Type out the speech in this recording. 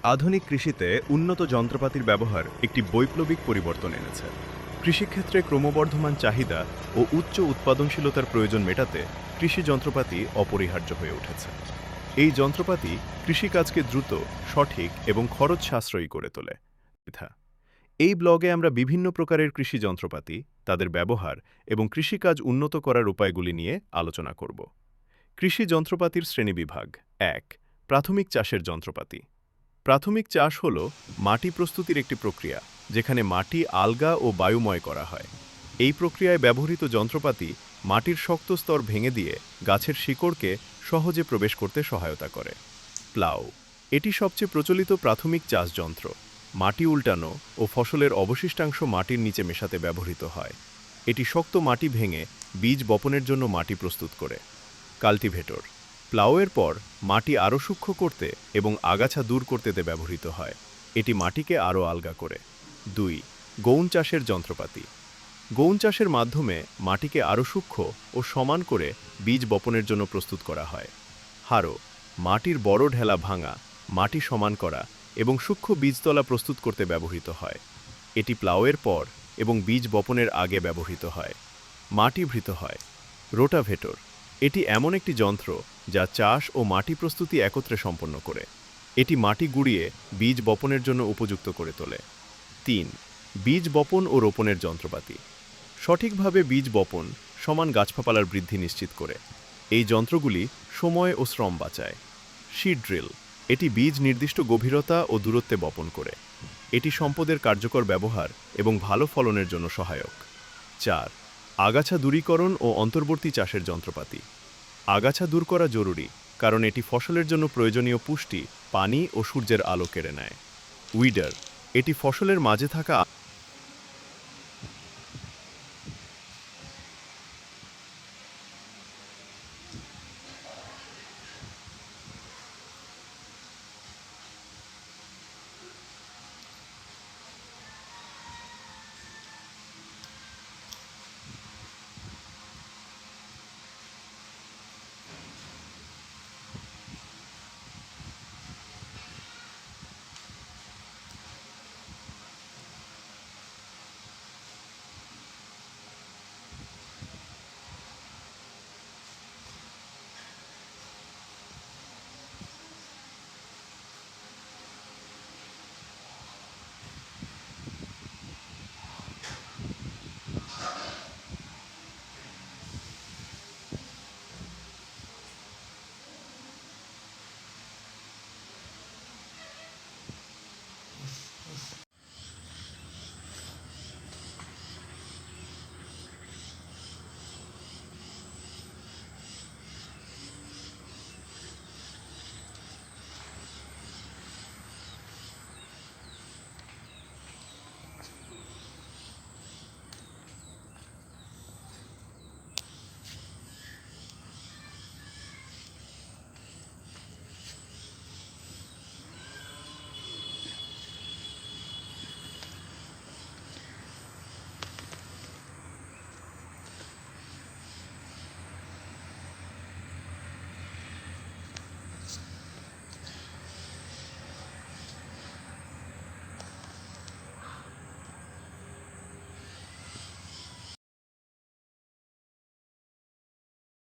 আধুনিক কৃষিতে উন্নত যন্ত্রপাতির ব্যবহার একটি বৈপ্লবিক পরিবর্তন এনেছে। কৃষিক্ষেত্রে ক্রমবর্ধমান চাহিদা ও উচ্চ উৎপাদনশীলতার প্রয়োজন মেটাতে কৃষি যন্ত্রপাতি অপরিহার্য হয়ে উঠেছে। এই যন্ত্রপাতি কৃষিকাজকে দ্রুত, সঠিক এবং খরচ সাশ্রয়ী করে তোলে। এই ব্লগে আমরা বিভিন্ন প্রকারের কৃষি যন্ত্রপাতি, তাদের ব্যবহার এবং কৃষিকাজ উন্নত করার উপায়গুলি নিয়ে আলোচনা করব। কৃষি যন্ত্রপাতির শ্রেণীবিভাগ ১. প্রাথমিক চাষের যন্ত্রপাতি। প্রাথমিক চাষ হল মাটি প্রস্তুতির একটি প্রক্রিয়া, যেখানে মাটি আলগা ও বায়ুময় করা হয়। এই প্রক্রিয়ায় ব্যবহৃত যন্ত্রপাতি মাটির শক্ত স্তর ভেঙে দিয়ে গাছের শিকড়কে সহজে প্রবেশ করতে সহায়তা করে। প্লাউ, এটি সবচেয়ে প্রচলিত প্রাথমিক চাষ যন্ত্র। মাটি উল্টানো ও ফসলের অবশিষ্টাংশ মাটির নিচে মেশাতে ব্যবহৃত হয়। এটি শক্ত মাটি ভেঙে বীজ বপনের জন্য মাটি প্রস্তুত করে। কাল্টিভেটর, প্লাউয়ের পর মাটি আরও সূক্ষ্ম করতে এবং আগাছা দূর করতে ব্যবহৃত হয়। এটি মাটিকে আরও আলগা করে। ২. গৌণ চাষের যন্ত্রপাতি। গৌণ চাষের মাধ্যমে মাটিকে আরও সূক্ষ্ম ও সমান করে বীজ বপনের জন্য প্রস্তুত করা হয়। হারো, মাটির বড় ঢেলা ভাঙা, মাটি সমান করা এবং সূক্ষ্ম বীজতলা প্রস্তুত করতে ব্যবহৃত হয়। এটি প্লাউয়ের পর এবং বীজ বপনের আগে ব্যবহৃত হয়। মাটি ভৃত হয়। রোটাভেটর, এটি এমন একটি যন্ত্র যা চাষ ও মাটি প্রস্তুতি একত্রে সম্পন্ন করে। এটি মাটি গুঁড়িয়ে বীজ বপনের জন্য উপযুক্ত করে তোলে। ৩. বীজ বপন ও রোপণের যন্ত্রপাতি। সঠিকভাবে বীজ বপন সমান গাছপালার বৃদ্ধি নিশ্চিত করে। এই যন্ত্রগুলি সময় ও শ্রম বাঁচায়। সিড ড্রিল, এটি বীজ নির্দিষ্ট গভীরতা ও দূরত্বে বপন করে। এটি সম্পদের কার্যকর ব্যবহার এবং ভালো ফলনের জন্য সহায়ক। ৪. আগাছা দূরীকরণ ও অন্তর্বর্তী চাষের যন্ত্রপাতি। আগাছা দূর করা জরুরি, কারণ এটি ফসলের জন্য প্রয়োজনীয় পুষ্টি, পানি ও সূর্যের আলো কেড়ে নেয়। উইডার, এটি ফসলের মাঝে থাকা